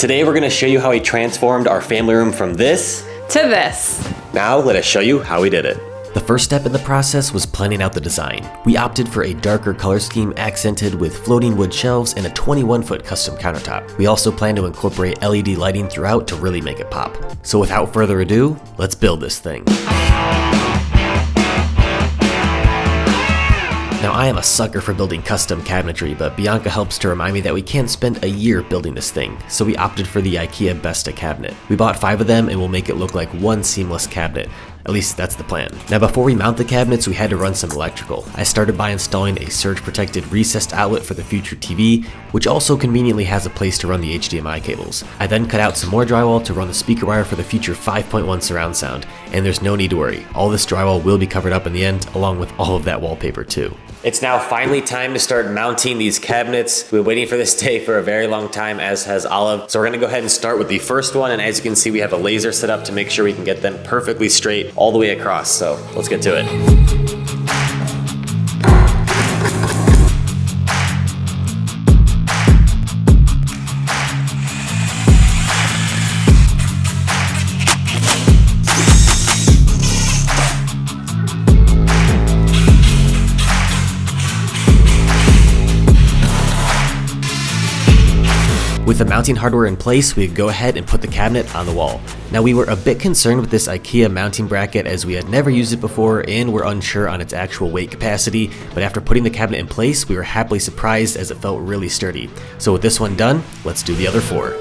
Today we're gonna show you how we transformed our family room from this to this. Now let us show you how we did it. The first step in the process was planning out the design. We opted for a darker color scheme accented with floating wood shelves and a 21-foot custom countertop. We also plan to incorporate LED lighting throughout to really make it pop. So without further ado, let's build this thing. Now I am a sucker for building custom cabinetry, but Bianca helps to remind me that we can't spend a year building this thing, so we opted for the Ikea Besta cabinet. We bought 5 of them and we'll make it look like one seamless cabinet. At least that's the plan. Now before we mount the cabinets, we had to run some electrical. I started by installing a surge protected recessed outlet for the future TV, which also conveniently has a place to run the HDMI cables. I then cut out some more drywall to run the speaker wire for the future 5.1 surround sound, and there's no need to worry. All this drywall will be covered up in the end, along with all of that wallpaper too. It's now finally time to start mounting these cabinets. We've been waiting for this day for a very long time, as has Olive. So we're gonna go ahead and start with the first one, and as you can see, we have a laser set up to make sure we can get them perfectly straight all the way across. So let's get to it. With the mounting hardware in place, we go ahead and put the cabinet on the wall. Now we were a bit concerned with this Ikea mounting bracket as we had never used it before and were unsure on its actual weight capacity, but after putting the cabinet in place, we were happily surprised as it felt really sturdy. So with this one done, let's do the other 4.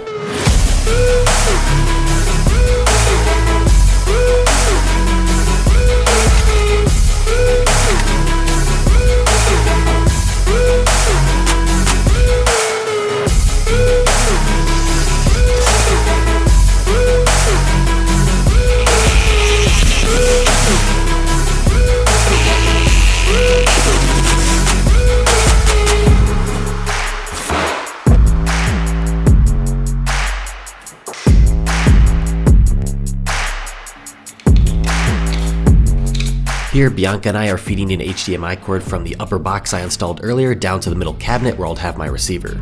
Here, Bianca and I are feeding an HDMI cord from the upper box I installed earlier down to the middle cabinet where I'll have my receiver.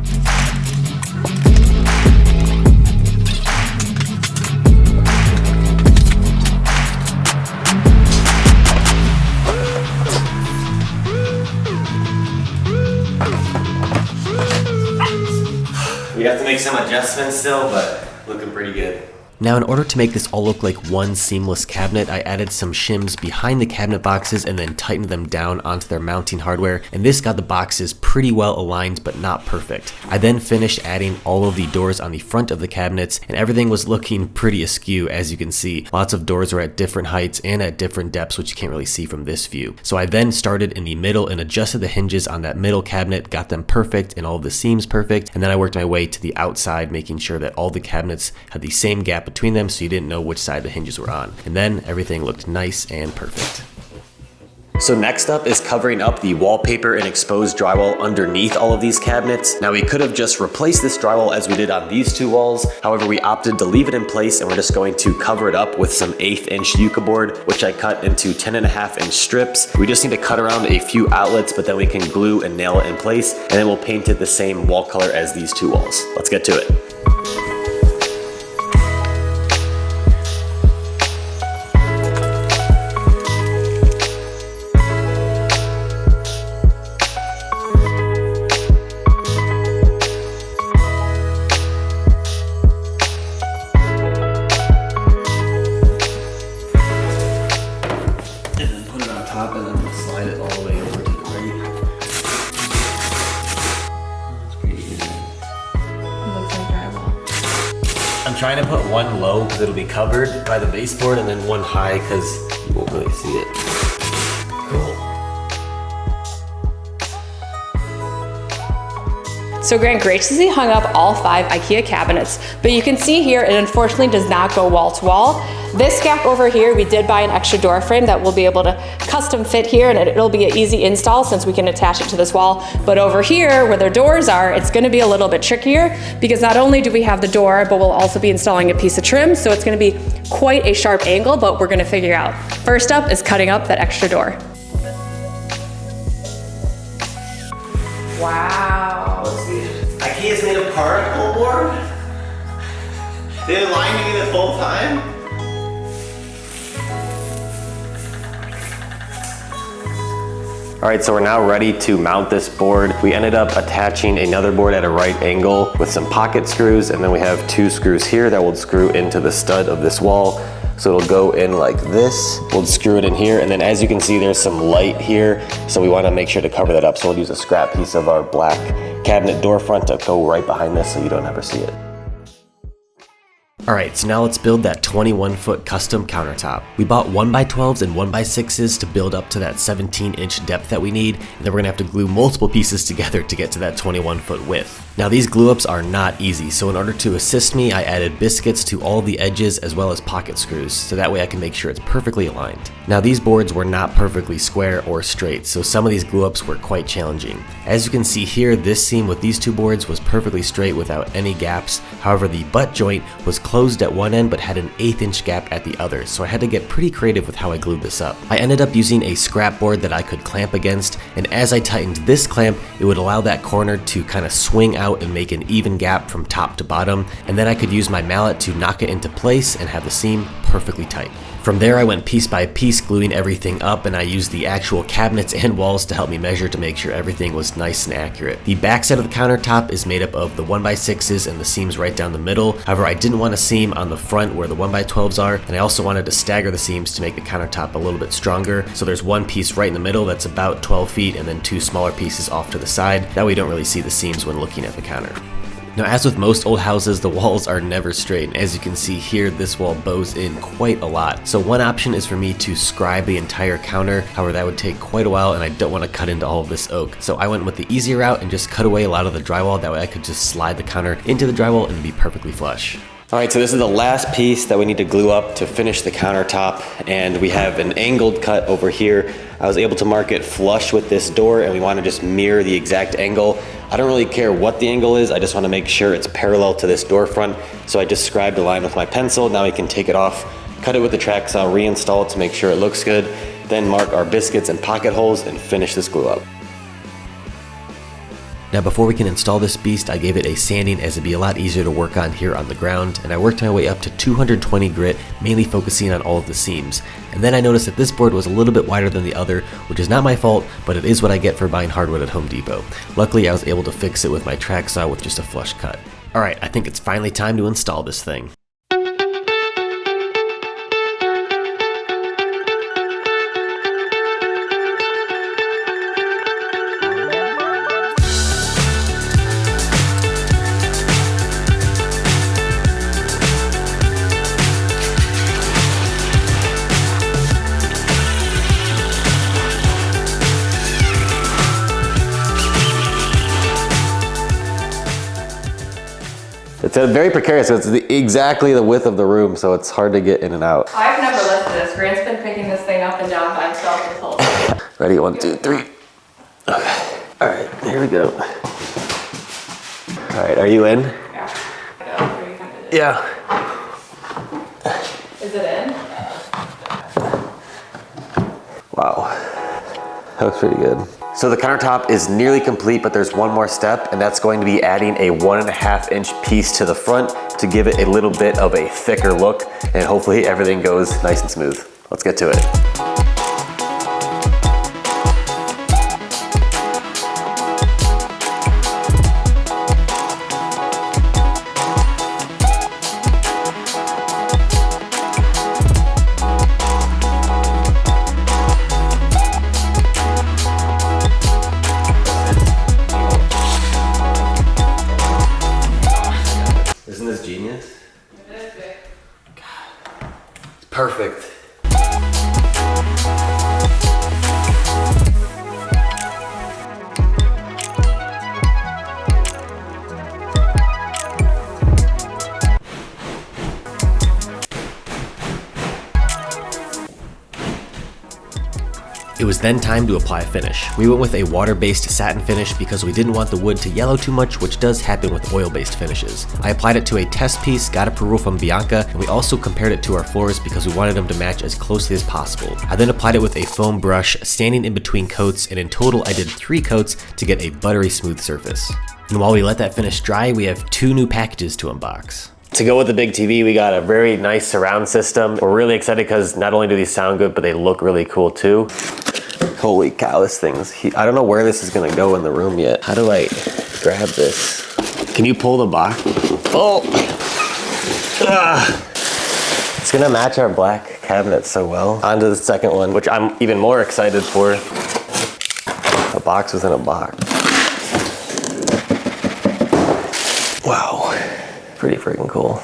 We have to make some adjustments still, but looking pretty good. Now in order to make this all look like one seamless cabinet, I added some shims behind the cabinet boxes and then tightened them down onto their mounting hardware, and this got the boxes pretty well aligned but not perfect. I then finished adding all of the doors on the front of the cabinets, and everything was looking pretty askew, as you can see. Lots of doors were at different heights and at different depths, which you can't really see from this view. So I then started in the middle and adjusted the hinges on that middle cabinet, got them perfect and all of the seams perfect, and then I worked my way to the outside, making sure that all the cabinets had the same gap between them so you didn't know which side the hinges were on. And then everything looked nice and perfect. So next up is covering up the wallpaper and exposed drywall underneath all of these cabinets. Now we could have just replaced this drywall as we did on these 2 walls. However, we opted to leave it in place and we're just going to cover it up with some 1/8 inch Yucca board, which I cut into 10.5 inch strips. We just need to cut around a few outlets, but then we can glue and nail it in place, and then we'll paint it the same wall color as these 2 walls. Let's get to it. And then slide it all the way over to the right. That's pretty good. It looks like drywall. I'm trying to put one low because it'll be covered by the baseboard, and then one high because you won't really see it. Cool. So Grant graciously hung up all 5 Ikea cabinets, but you can see here it unfortunately does not go wall to wall. This gap over here, we did buy an extra door frame that we'll be able to custom fit here, and it'll be an easy install since we can attach it to this wall. But over here, where their doors are, it's gonna be a little bit trickier because not only do we have the door, but we'll also be installing a piece of trim, so it's gonna be quite a sharp angle, but we're gonna figure out. First up is cutting up that extra door. Wow. Let's see. Ikea's made of particle board. They aligned me this whole time? Alright, so we're now ready to mount this board. We ended up attaching another board at a right angle with some pocket screws, and then we have 2 screws here that will screw into the stud of this wall. So it'll go in like this. We'll screw it in here, and then as you can see, there's some light here, so we want to make sure to cover that up. So we'll use a scrap piece of our black cabinet door front to go right behind this so you don't ever see it. Alright, so now let's build that 21-foot custom countertop. We bought 1x12s and 1x6s to build up to that 17-inch depth that we need, and then we're gonna have to glue multiple pieces together to get to that 21-foot width. Now these glue ups are not easy, so in order to assist me, I added biscuits to all the edges as well as pocket screws, so that way I can make sure it's perfectly aligned. Now these boards were not perfectly square or straight, so some of these glue ups were quite challenging. As you can see here, this seam with these 2 boards was perfectly straight without any gaps. However, the butt joint was closed at one end but had an 1/8 inch gap at the other, so I had to get pretty creative with how I glued this up. I ended up using a scrap board that I could clamp against, and as I tightened this clamp, it would allow that corner to kind of swing out and make an even gap from top to bottom, and then I could use my mallet to knock it into place and have the seam perfectly tight. From there, I went piece by piece gluing everything up, and I used the actual cabinets and walls to help me measure to make sure everything was nice and accurate. The back side of the countertop is made up of the 1x6s and the seams right down the middle. However, I didn't want a seam on the front where the 1x12s are, and I also wanted to stagger the seams to make the countertop a little bit stronger. So there's one piece right in the middle that's about 12 feet and then 2 smaller pieces off to the side. That way you don't really see the seams when looking at the counter. Now, as with most old houses, the walls are never straight, and as you can see here, this wall bows in quite a lot. So one option is for me to scribe the entire counter. However, that would take quite a while, and I don't want to cut into all of this oak. So I went with the easier route and just cut away a lot of the drywall. That way I could just slide the counter into the drywall and be perfectly flush. Alright, so this is the last piece that we need to glue up to finish the countertop, and we have an angled cut over here. I was able to mark it flush with this door, and we want to just mirror the exact angle. I don't really care what the angle is, I just want to make sure it's parallel to this door front. So I just scribed a line with my pencil. Now we can take it off, cut it with the track saw, reinstall it to make sure it looks good, then mark our biscuits and pocket holes and finish this glue up. Now before we can install this beast, I gave it a sanding as it'd be a lot easier to work on here on the ground, and I worked my way up to 220 grit, mainly focusing on all of the seams. And then I noticed that this board was a little bit wider than the other, which is not my fault, but it is what I get for buying hardwood at Home Depot. Luckily, I was able to fix it with my track saw with just a flush cut. Alright, I think it's finally time to install this thing. It's very precarious, so it's exactly the width of the room, so it's hard to get in and out. I've never lifted this. Grant's been picking this thing up and down by himself this whole time. Ready, 1, 2, 3. Okay. Alright, here we go. Alright, are you in? Yeah. Yeah. Is it in? Wow. That was pretty good. So the countertop is nearly complete, but there's one more step, and that's going to be adding a 1.5 inch piece to the front to give it a little bit of a thicker look, and hopefully everything goes nice and smooth. Let's get to it. Isn't this genius? It is big. Perfect. It was then time to apply a finish. We went with a water-based satin finish because we didn't want the wood to yellow too much, which does happen with oil-based finishes. I applied it to a test piece, got approval from Bianca, and we also compared it to our floors because we wanted them to match as closely as possible. I then applied it with a foam brush, standing in between coats, and in total I did 3 coats to get a buttery smooth surface. And while we let that finish dry, we have 2 new packages to unbox. To go with the big TV, we got a very nice surround system. We're really excited because not only do these sound good, but they look really cool too. Holy cow, this thing's I don't know where this is gonna go in the room yet. How do I grab this? Can you pull the box? Oh! It's gonna match our black cabinet so well. On to the second one, which I'm even more excited for. A box within a box. Wow, pretty freaking cool.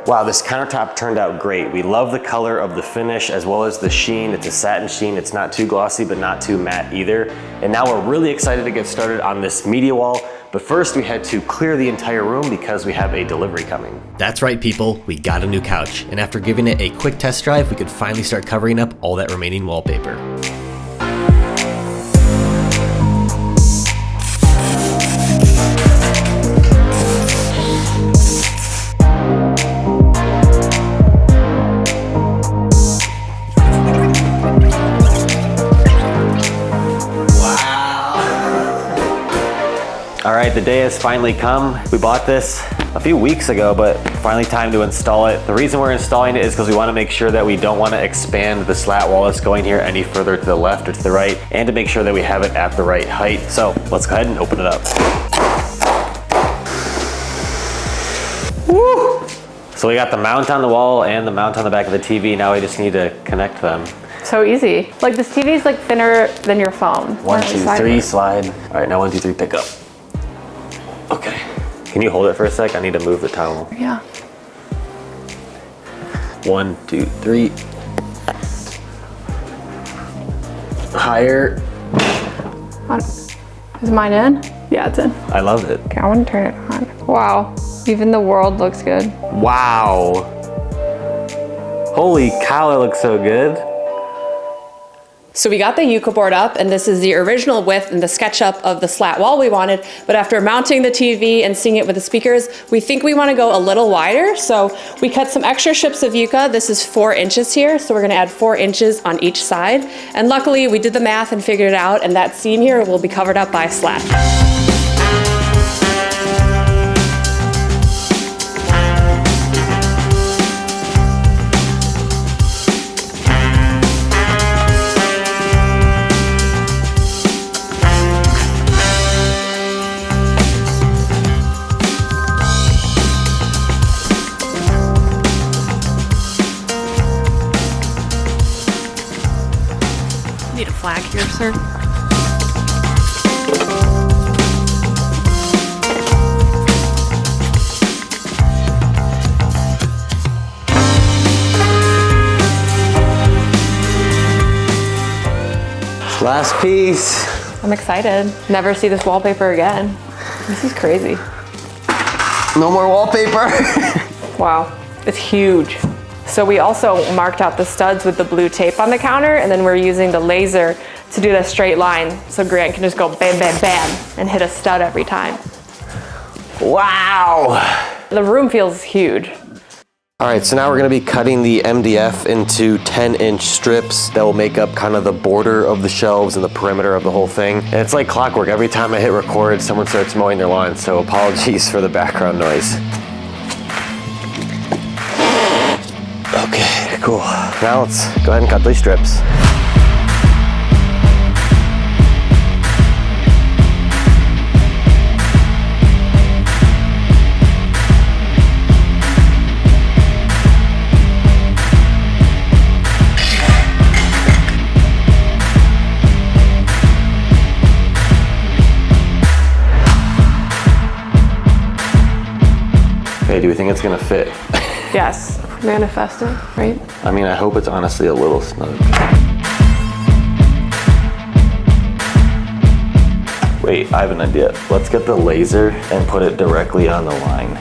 Wow, this countertop turned out great. We love the color of the finish as well as the sheen. It's a satin sheen. It's not too glossy, but not too matte either. And now we're really excited to get started on this media wall. But first we had to clear the entire room because we have a delivery coming. That's right, people, we got a new couch. And after giving it a quick test drive, we could finally start covering up all that remaining wallpaper. All right, the day has finally come. We bought this a few weeks ago, but finally time to install it. The reason we're installing it is because we want to make sure that we don't want to expand the slat wall that's going here any further to the left or to the right, and to make sure that we have it at the right height. So let's go ahead and open it up. Woo! So we got the mount on the wall and the mount on the back of the TV. Now we just need to connect them. So easy. Like this TV is like thinner than your phone. 1, 2, 3, slide. All right, now 1, 2, 3, pick up. Okay. Can you hold it for a sec? I need to move the towel. Yeah. 1, 2, 3. Higher. Is mine in? Yeah, it's in. I love it. Okay, I want to turn it on. Wow. Even the world looks good. Wow. Holy cow, it looks so good. So we got the Ikea board up, and this is the original width and the SketchUp of the slat wall we wanted, but after mounting the TV and seeing it with the speakers, we think we want to go a little wider, so we cut some extra strips of Ikea. This is 4 inches here, so we're going to add 4 inches on each side, and luckily we did the math and figured it out, and that seam here will be covered up by slat. Need a flag here, sir. Last piece. I'm excited. Never see this wallpaper again. This is crazy. No more wallpaper. Wow, it's huge. So we also marked out the studs with the blue tape on the counter, and then we're using the laser to do the straight line. So Grant can just go bam, bam, bam, and hit a stud every time. Wow. The room feels huge. All right, so now we're gonna be cutting the MDF into 10-inch strips that will make up kind of the border of the shelves and the perimeter of the whole thing. And it's like clockwork. Every time I hit record, someone starts mowing their lawn, so apologies for the background noise. Okay, cool. Now let's go ahead and cut these strips. Okay, do we think it's gonna fit? Yes, manifested, right? I mean, I hope it's honestly a little snug. Wait, I have an idea. Let's get the laser and put it directly on the line.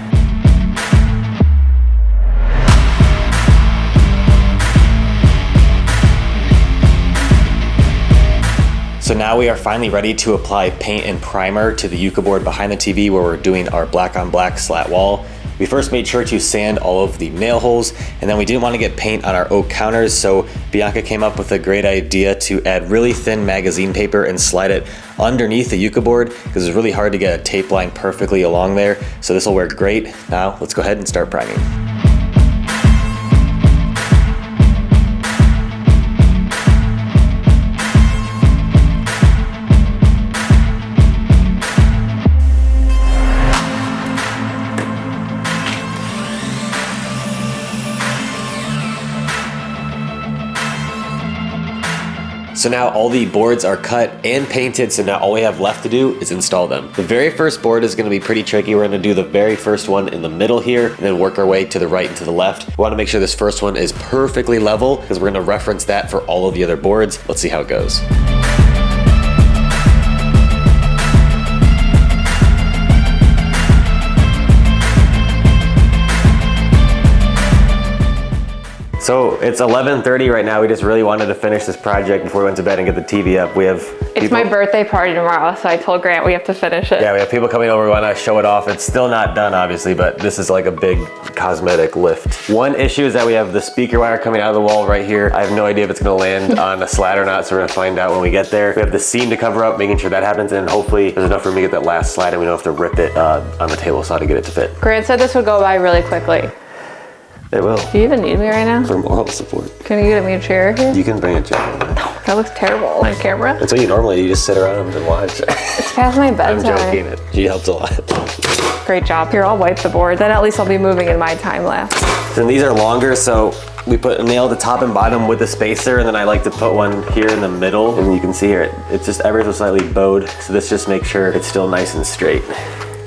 So now we are finally ready to apply paint and primer to the Ikea board behind the TV where we're doing our black on black slat wall. We first made sure to sand all of the nail holes, and then we didn't want to get paint on our oak counters, so Bianca came up with a great idea to add really thin magazine paper and slide it underneath the Ikea board, because it's really hard to get a tape line perfectly along there. So this will work great. Now let's go ahead and start priming. So now all the boards are cut and painted, so now all we have left to do is install them. The very first board is going to be pretty tricky. We're going to do the very first one in the middle here, and then work our way to the right and to the left. We want to make sure this first one is perfectly level, because we're going to reference that for all of the other boards. Let's see how it goes. So it's 11:30 right now. We just really wanted to finish this project before we went to bed and get the TV up. We have It's my birthday party tomorrow, so I told Grant we have to finish it. Yeah, we have people coming over. We want to show it off. It's still not done, obviously, but this is like a big cosmetic lift. One issue is that we have the speaker wire coming out of the wall right here. I have no idea if it's going to land on a slat or not, so we're going to find out when we get there. We have the seam to cover up, making sure that happens, and hopefully there's enough room to get that last slat, and we don't have to rip it on the table saw to get it to fit. Grant said this would go by really quickly. It will. Do you even need me right now? For moral support. Can you get me a chair here? You can bring a chair. That looks terrible on camera. That's what you normally do. You just sit around and watch. It's past my I'm bedtime. joking. She helps a lot. Great job. Here, I'll wipe the board. Then at least I'll be moving in my time lapse. And these are longer, so we put a nail at the top and bottom with the spacer, and then I like to put one here in the middle. And you can see here, it's just ever so slightly bowed. So this just makes sure it's still nice and straight.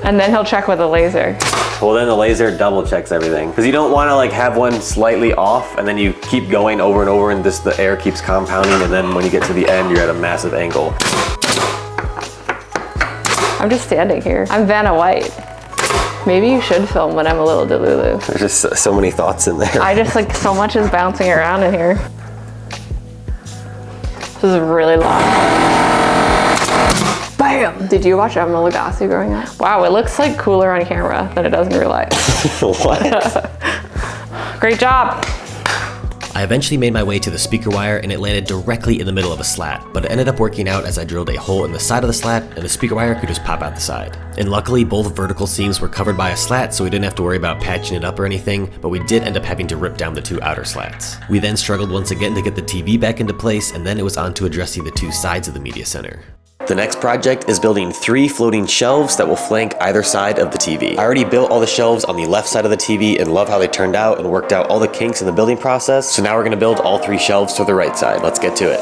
And then he'll check with a laser. Well, then the laser double checks everything. Because you don't want to like have one slightly off and then you keep going over and over and the air keeps compounding, and then when you get to the end, you're at a massive angle. I'm just standing here. I'm Vanna White. Maybe you should film when I'm a little delulu. There's just so many thoughts in there. I just like so much is bouncing around in here. This is really long. Bam! Did you watch Emma Lagasse growing up? Wow, it looks like cooler on camera than it does in real life. What? Great job. I eventually made my way to the speaker wire and it landed directly in the middle of a slat, but it ended up working out as I drilled a hole in the side of the slat and the speaker wire could just pop out the side. And luckily both vertical seams were covered by a slat, so we didn't have to worry about patching it up or anything, but we did end up having to rip down the two outer slats. We then struggled once again to get the TV back into place, and then it was on to addressing the two sides of the media center. The next project is building 3 floating shelves that will flank either side of the TV. I already built all the shelves on the left side of the TV and love how they turned out and worked out all the kinks in the building process. So now we're gonna build all 3 shelves to the right side. Let's get to it.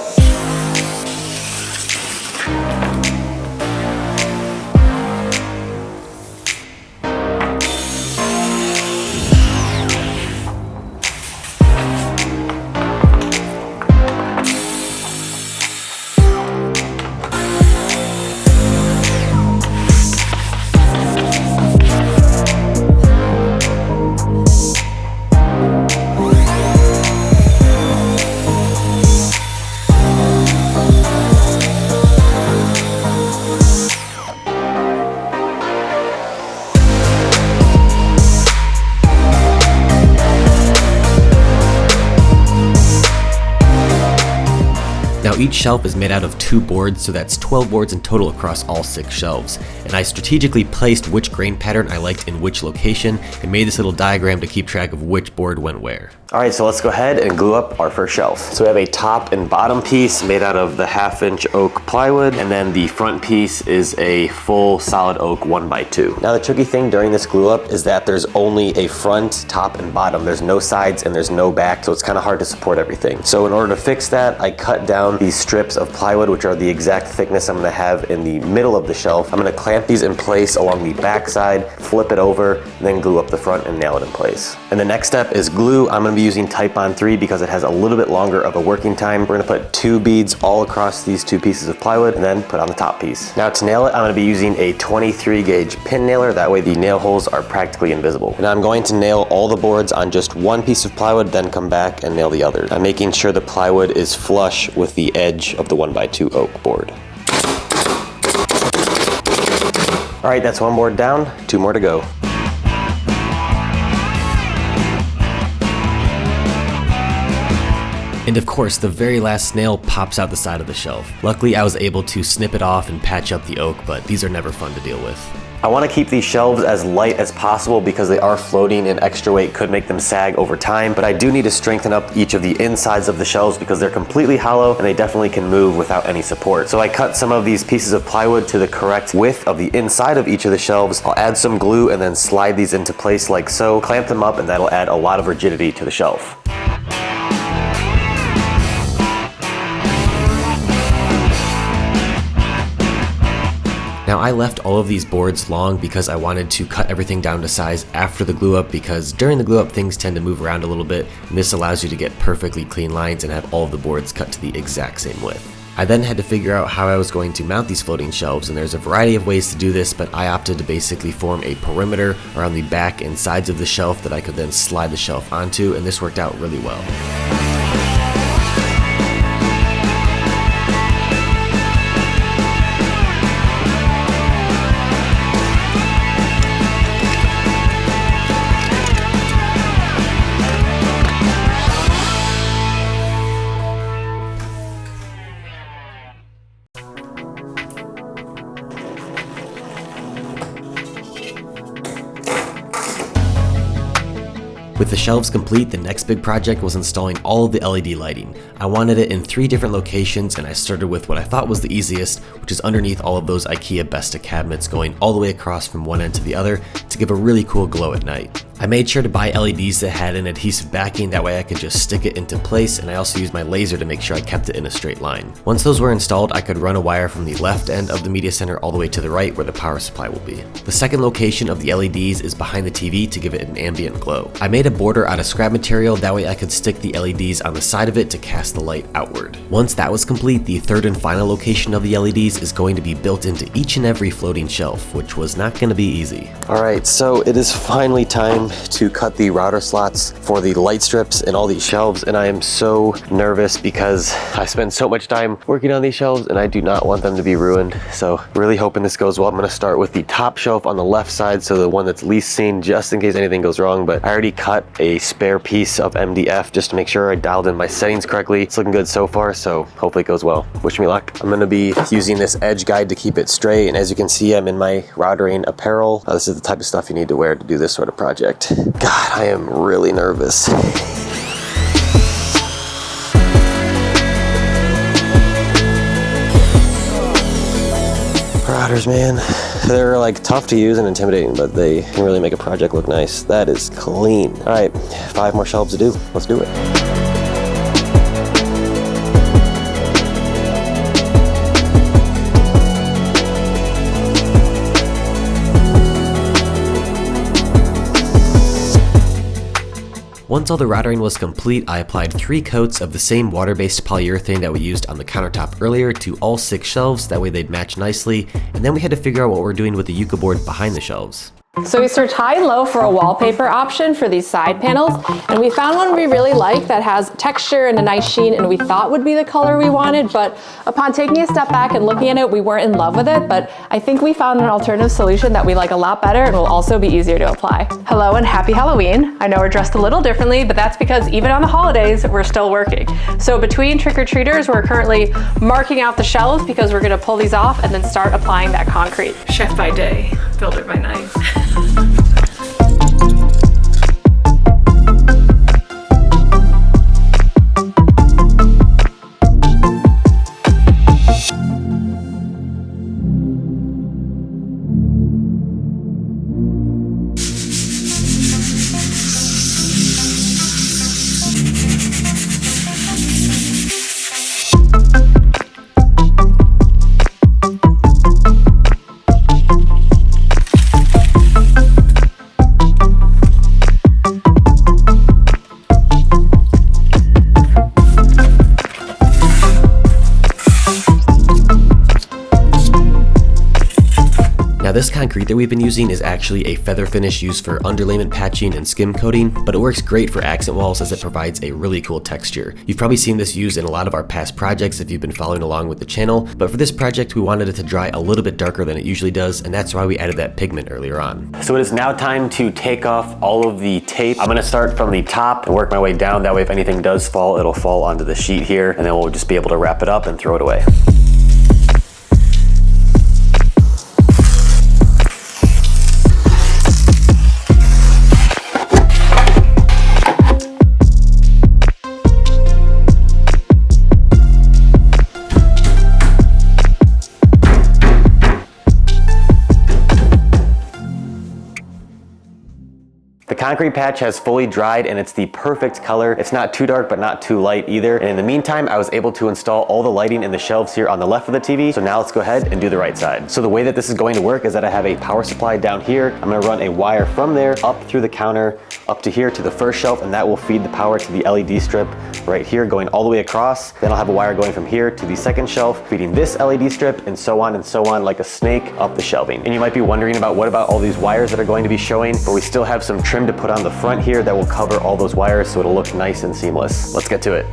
Now each shelf is made out of 2 boards, so that's 12 boards in total across all 6 shelves. And I strategically placed which grain pattern I liked in which location and made this little diagram to keep track of which board went where. All right, so let's go ahead and glue up our first shelf. So we have a top and bottom piece made out of the 1/2-inch oak plywood, and then the front piece is a full solid oak 1x2. Now the tricky thing during this glue up is that there's only a front, top, and bottom. There's no sides and there's no back, so it's kind of hard to support everything. So in order to fix that, I cut down these strips of plywood, which are the exact thickness I'm gonna have in the middle of the shelf. I'm gonna clamp these in place along the back side, flip it over, and then glue up the front and nail it in place. And the next step is glue. I'm gonna be using Type-On 3 because it has a little bit longer of a working time. We're gonna put 2 beads all across these 2 pieces of plywood and then put on the top piece. Now to nail it, I'm gonna be using a 23 gauge pin nailer. That way the nail holes are practically invisible. And I'm going to nail all the boards on just 1 piece of plywood, then come back and nail the other. I'm making sure the plywood is flush with the edge of the 1x2 oak board. All right, that's 1 board down, 2 more to go. And of course, the very last nail pops out the side of the shelf. Luckily, I was able to snip it off and patch up the oak, but these are never fun to deal with. I want to keep these shelves as light as possible because they are floating and extra weight could make them sag over time, but I do need to strengthen up each of the insides of the shelves because they're completely hollow and they definitely can move without any support. So I cut some of these pieces of plywood to the correct width of the inside of each of the shelves. I'll add some glue and then slide these into place like so, clamp them up, and that'll add a lot of rigidity to the shelf. Now I left all of these boards long because I wanted to cut everything down to size after the glue up, because during the glue up things tend to move around a little bit, and this allows you to get perfectly clean lines and have all of the boards cut to the exact same width. I then had to figure out how I was going to mount these floating shelves, and there's a variety of ways to do this, but I opted to basically form a perimeter around the back and sides of the shelf that I could then slide the shelf onto, and this worked out really well. With the shelves complete, the next big project was installing all of the LED lighting. I wanted it in 3 different locations, and I started with what I thought was the easiest, which is underneath all of those Ikea Besta cabinets going all the way across from one end to the other to give a really cool glow at night. I made sure to buy LEDs that had an adhesive backing, that way I could just stick it into place, and I also used my laser to make sure I kept it in a straight line. Once those were installed, I could run a wire from the left end of the media center all the way to the right where the power supply will be. The second location of the LEDs is behind the TV to give it an ambient glow. I made a border out of scrap material, that way I could stick the LEDs on the side of it to cast the light outward. Once that was complete, the third and final location of the LEDs is going to be built into each and every floating shelf, which was not going to be easy. Alright, so it is finally time to cut the router slots for the light strips and all these shelves, and I am so nervous because I spend so much time working on these shelves and I do not want them to be ruined. So really hoping this goes well. I'm going to start with the top shelf on the left side, so the one that's least seen, just in case anything goes wrong, but I already cut a spare piece of MDF just to make sure I dialed in my settings correctly. It's looking good so far, so hopefully it goes well. Wish me luck. I'm going to be using this edge guide to keep it straight, and as you can see, I'm in my routering apparel. This is the type of stuff you need to wear to do this sort of project. God, I am really nervous. Routers, man, they're like tough to use and intimidating, but they can really make a project look nice. That is clean. All right, 5 more shelves to do. Let's do it. Once all the routering was complete, I applied 3 coats of the same water-based polyurethane that we used on the countertop earlier to all 6 shelves, that way they'd match nicely, and then we had to figure out what we're doing with the Yucca board behind the shelves. So we searched high and low for a wallpaper option for these side panels, and we found one we really like that has texture and a nice sheen, and we thought would be the color we wanted, but upon taking a step back and looking at it, we weren't in love with it, but I think we found an alternative solution that we like a lot better and will also be easier to apply. Hello and happy Halloween. I know we're dressed a little differently, but that's because even on the holidays, we're still working. So between trick-or-treaters, we're currently marking out the shelves because we're gonna pull these off and then start applying that concrete. Chef by day, builder by night. Now this concrete that we've been using is actually a feather finish used for underlayment patching and skim coating, but it works great for accent walls as it provides a really cool texture. You've probably seen this used in a lot of our past projects if you've been following along with the channel, but for this project we wanted it to dry a little bit darker than it usually does, and that's why we added that pigment earlier on. So it is now time to take off all of the tape. I'm gonna start from the top and work my way down. That way if anything does fall, it'll fall onto the sheet here, and then we'll just be able to wrap it up and throw it away. The concrete patch has fully dried and it's the perfect color. It's not too dark but not too light either. And in the meantime, I was able to install all the lighting in the shelves here on the left of the TV. So now let's go ahead and do the right side. So the way that this is going to work is that I have a power supply down here. I'm gonna run a wire from there up through the counter, up to here to the first shelf, and that will feed the power to the LED strip right here going all the way across. Then I'll have a wire going from here to the second shelf, feeding this LED strip and so on like a snake up the shelving. And you might be wondering about what about all these wires that are going to be showing, but we still have some trim to put on the front here that will cover all those wires so it'll look nice and seamless. Let's get to it.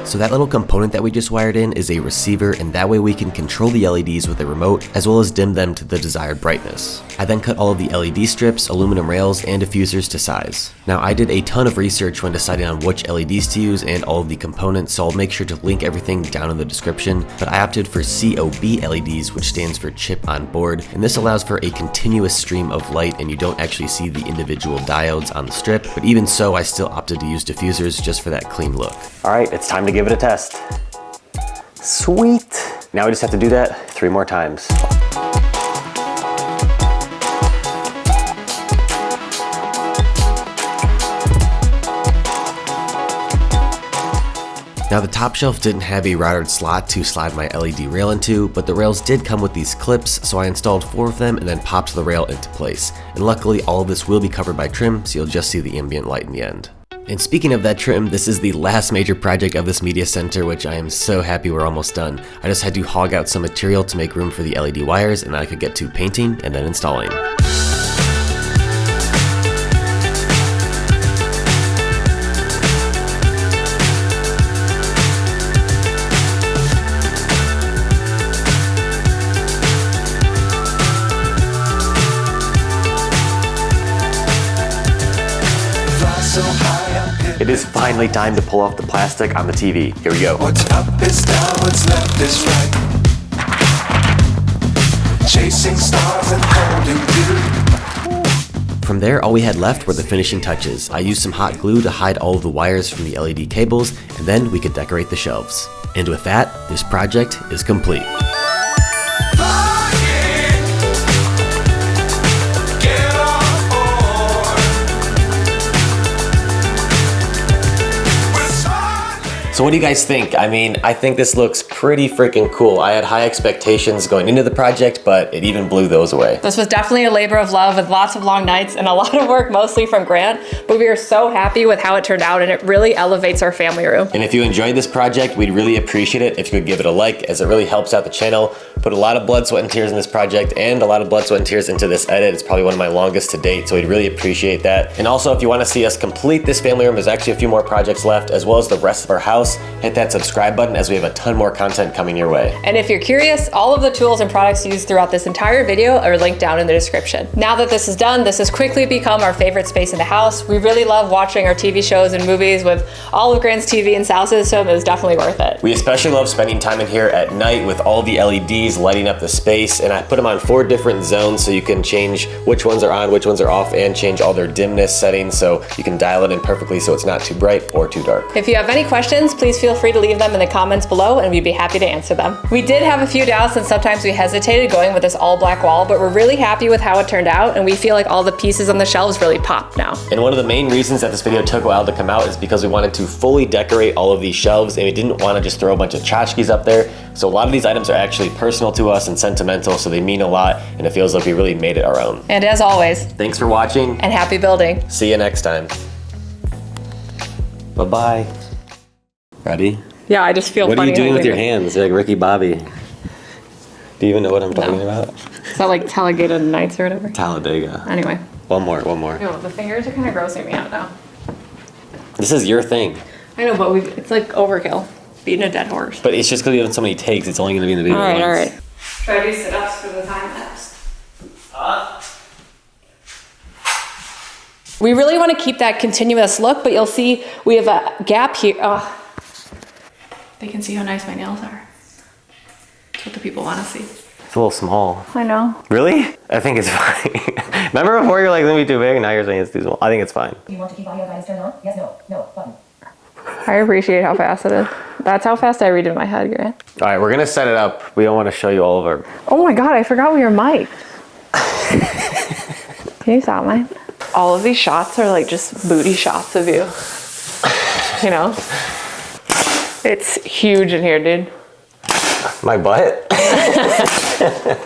So that little component that we just wired in is a receiver, and that way we can control the LEDs with a remote as well as dim them to the desired brightness. I then cut all of the LED strips, aluminum rails, and diffusers to size. Now I did a ton of research when deciding on which LEDs to use and all of the components, so I'll make sure to link everything down in the description, but I opted for COB LEDs, which stands for chip on board, and this allows for a continuous stream of light and you don't actually see the individual diodes on the strip, but even so I still opted to use diffusers just for that clean look. All right, it's time to give it a test. Sweet. Now we just have to do that 3 more times. Now the top shelf didn't have a routed slot to slide my LED rail into, but the rails did come with these clips, so I installed 4 of them and then popped the rail into place. And luckily all of this will be covered by trim, so you'll just see the ambient light in the end. And speaking of that trim, this is the last major project of this media center, which I am so happy we're almost done. I just had to hog out some material to make room for the LED wires, and I could get to painting and then installing. It is finally time to pull off the plastic on the TV. Here we go. What's up is down, what's left is right. Chasing stars and holding you. From there, all we had left were the finishing touches. I used some hot glue to hide all of the wires from the LED cables, and then we could decorate the shelves. And with that, this project is complete. So what do you guys think? I mean, I think this looks pretty freaking cool. I had high expectations going into the project, but it even blew those away. This was definitely a labor of love with lots of long nights and a lot of work, mostly from Grant, but we are so happy with how it turned out and it really elevates our family room. And if you enjoyed this project, we'd really appreciate it if you could give it a like, as it really helps out the channel. Put a lot of blood, sweat, and tears in this project and a lot of blood, sweat, and tears into this edit. It's probably one of my longest to date, so we'd really appreciate that. And also, if you want to see us complete this family room, there's actually a few more projects left, as well as the rest of our house. Hit that subscribe button as we have a ton more content coming your way. And if you're curious, all of the tools and products used throughout this entire video are linked down in the description. Now that this is done, this has quickly become our favorite space in the house. We really love watching our TV shows and movies with all of Grant's TV and sound system. It was definitely worth it. We especially love spending time in here at night with all the LEDs LEDs lighting up the space, and I put them on 4 different zones so you can change which ones are on, which ones are off, and change all their dimness settings so you can dial it in perfectly so it's not too bright or too dark. If you have any questions, please feel free to leave them in the comments below and we'd be happy to answer them. We did have a few doubts and sometimes we hesitated going with this all black wall, but we're really happy with how it turned out and we feel like all the pieces on the shelves really pop now. And one of the main reasons that this video took a while to come out is because we wanted to fully decorate all of these shelves and we didn't want to just throw a bunch of tchotchkes up there. So a lot of these items are actually personal to us and sentimental, so they mean a lot and it feels like we really made it our own. And as always, Thanks for watching. and happy building. See you next time. Bye-bye. Ready? Yeah, I just feel What are funny. you doing with your holding it. hands? You're like Ricky Bobby. Do you even know what I'm talking about? Is that like Talladega Nights or whatever? Talladega. Anyway. One more. No, the fingers are kind of grossing me out now. This is your thing. I know, but it's like overkill. Beating a dead horse. But it's just because we have so many takes, it's only going to be in the video All ones. right. Try to do sit-ups for the time lapse. We really want to keep that continuous look, but you'll see we have a gap here. Oh. They can see how nice my nails are. That's what the people want to see. It's a little small. I know. Really? I think it's fine. Remember before you were like, let me too big, now you're saying it's too small. I think it's fine. Do you want to keep audio guidance turned on? Yes, no, button. I appreciate how fast it is. That's how fast I read in my head, Grant. All right, we're going to set it up. We don't want to show you all of our... Oh my God, I forgot we were mic'd. Can you stop mine? All of these shots are like just booty shots of you. You know? It's huge in here, dude. My butt?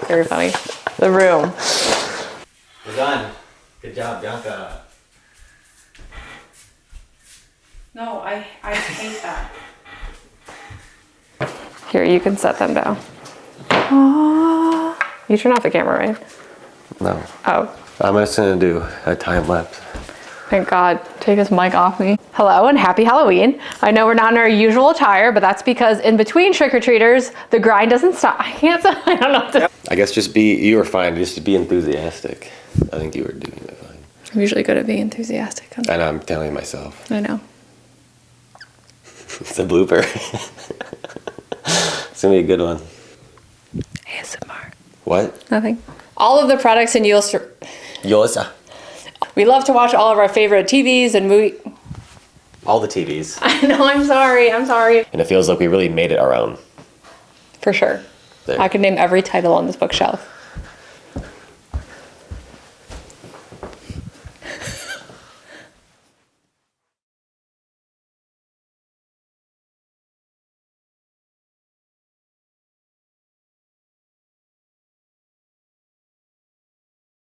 Very funny. The room. We're done. Good job, Bianca. No, I hate that. Here, you can set them down. Aww. You turn off the camera, right? No. Oh, I'm just going to do a time lapse. thank God. Take this mic off me. Hello and happy Halloween. I know we're not in our usual attire, but that's because in between trick-or-treaters, the grind doesn't stop. I don't know what to... I guess you were fine. Just be enthusiastic. I think you were doing it fine. I'm usually good at being enthusiastic. And I'm telling myself. I know. It's a blooper. It's going to be a good one. ASMR. What? Nothing. All of the products in Yoast. Yosa. We love to watch all of our favorite TVs and movie. All the TVs. I know, I'm sorry. And it feels like we really made it our own. For sure. There. I could name every title on this bookshelf.